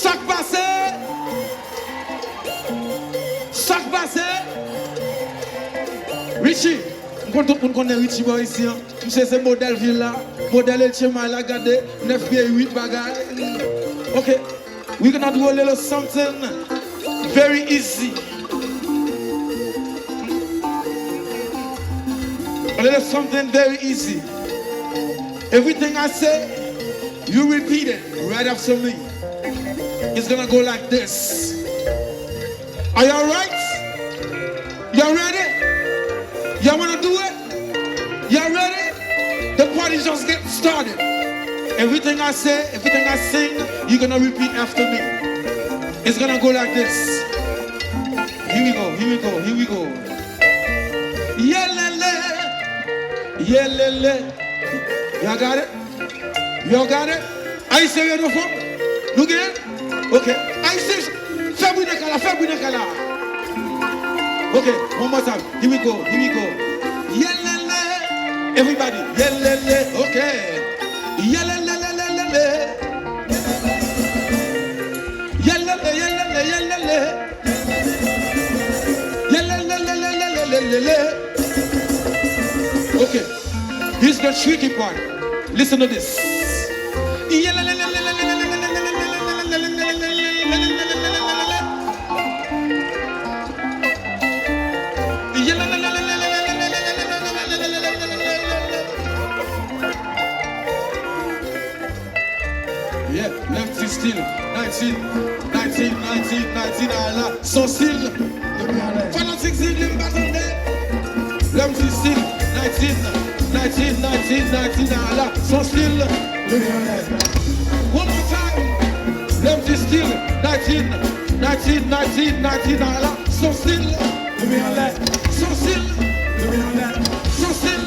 Sac passé. Sac passé. Richie. Quand tout le monde connaît Richie Boy ici, c'est ce modèle villa, modèle El Chema, la garde, 9 pieds 8 bagailles. Okay, we're gonna do a little something very easy. A little something very easy. Everything I say, you repeat it right after me. It's gonna go like this. Are y'all right? Y'all ready? Y'all wanna do it? Y'all ready? The party just getting started. Everything I say, everything I sing, you're gonna repeat after me. It's gonna go like this. Here we go, here we go, here we go. Yelele, yelele. Y'all got it? Y'all got it? I say it before? Look at it? Okay. I say, Fabri Kala. Okay, one more time. Here we go, here we go. Yelele. Everybody, yelele. Okay. Yelele. Yelele. Okay, this is the tricky part. Listen to this. Yeah, left is still 19, Allah, so still. Fanatic still in battle there. Left is still 19, Allah, so still. One more time. Left is still 19, Allah, so still. So still. So still.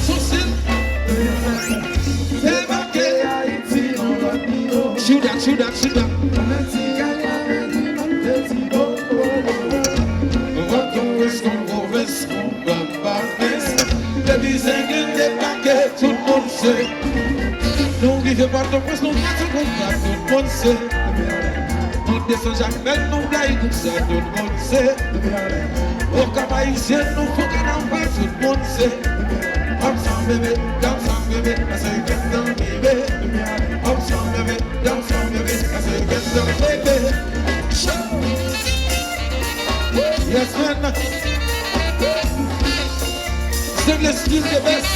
So still. Shoot that. Baby, singing the paquet, tout le monde sait. Non, il fait pas de presse, non, pas de combat, tout le monde sait. On descend jamais, non, gagne comme ça, tout le monde sait. Au cabaye, nous faut qu'on en parle, tout le monde sait. Uptown baby, downtown baby, I say get down baby. Uptown baby, downtown baby, I say get down baby. Yes man, c'est le style de best.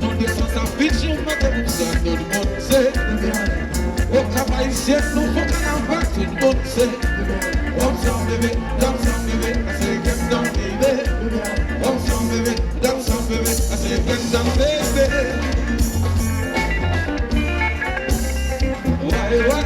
Non descend sa vision, mais comme ça, tout le monde sait. Au travail, c'est nous, faut qu'on en parle, tout le monde sait. Uptown baby, downtown baby, I say get down baby. Uptown baby, downtown baby, I say get down baby. Why,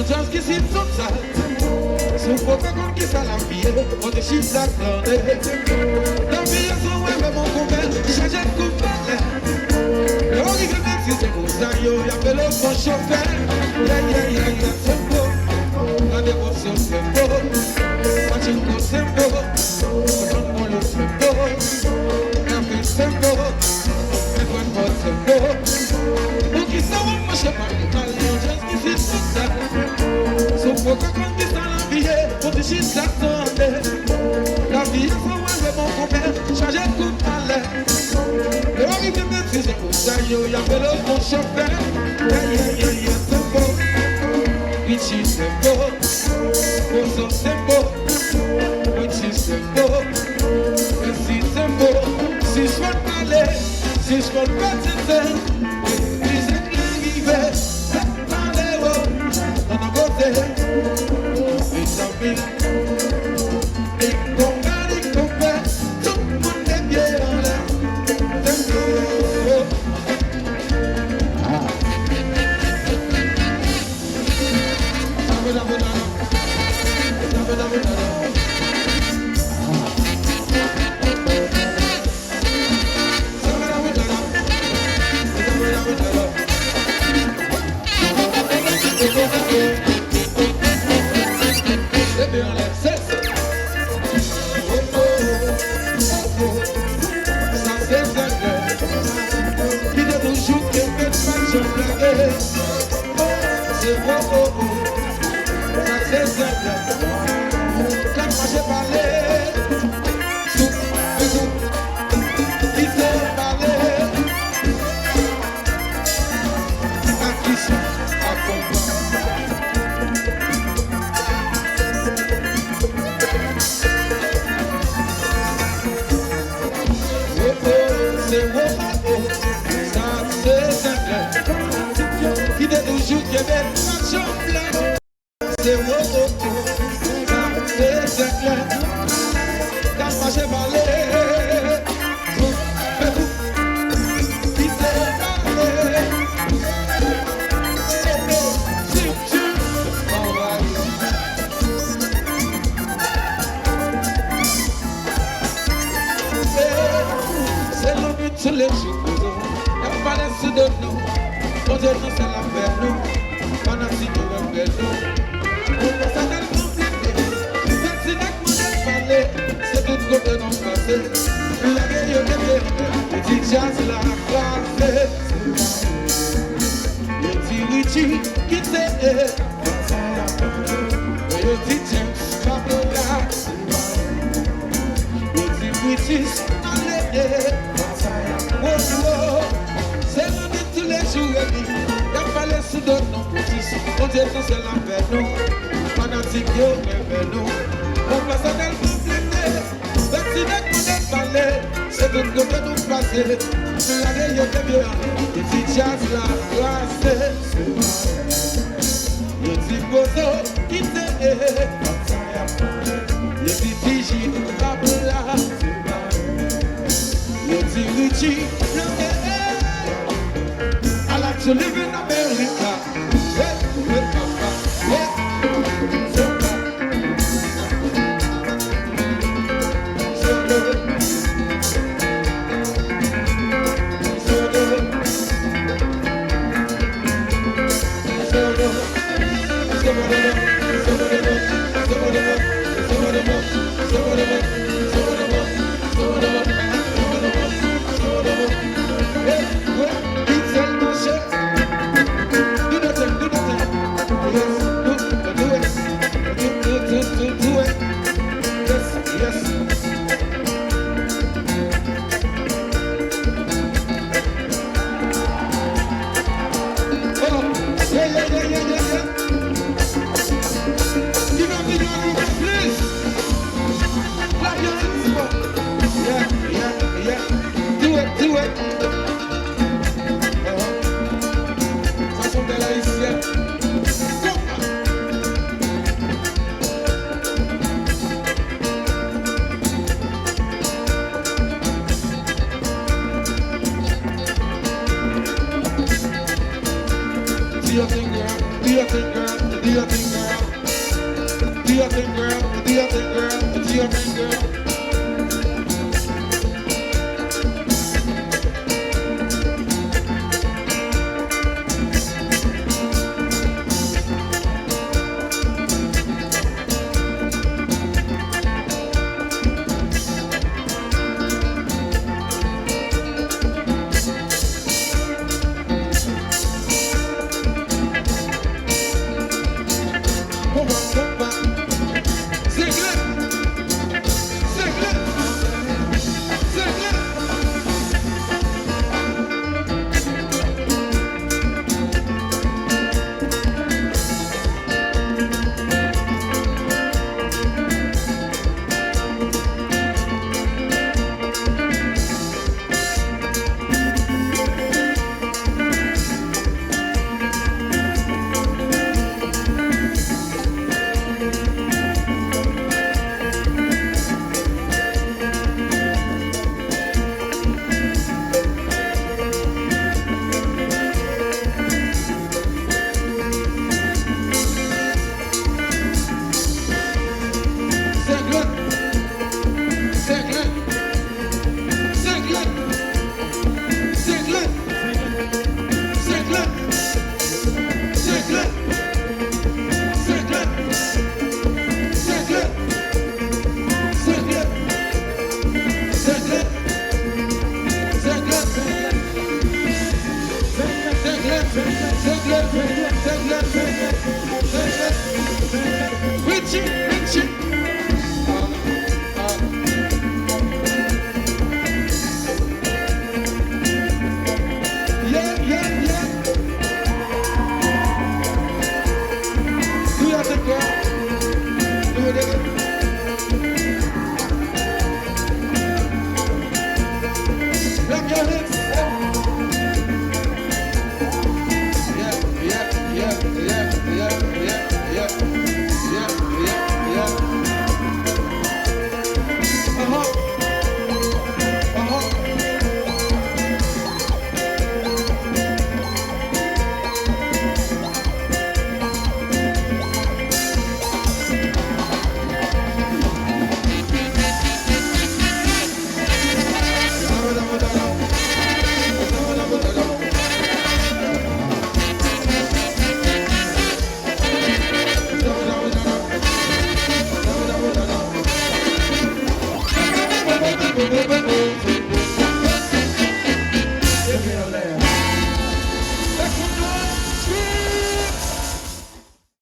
just kiss it so tight. So poca conquista la vie, on te chisse la blonde. La vie est son web, mon copain, change de copain. Le haut qui gagne, si c'est comme ça, yo, y'a fait le bon chauffeur. Yeah, tempo. La dévotion, tempo. Machinko, tempo. Contrôle, tempo. Café, tempo. Tempo. Pour qui ça, on marche pas, just kiss it so tight. So poca conquista la vie, on te chisse la blonde. La vie est son web, mon copain, change de copain. Le haut qui gagne, si c'est comme ça, yo, y'a fait le bon chauffeur. C'est beau. Richie, c'est beau. Bozo, c'est beau. Richie, c'est beau. Merci, c'est beau. Si je veux parler, si je veux pas te faire, si je veux arriver, parler, oh, dans nos côtés. Et tant pis. Et qu'on garde, et qu'on fait, tout le monde est bien en l'air. C'est beau. Do your thing, girl.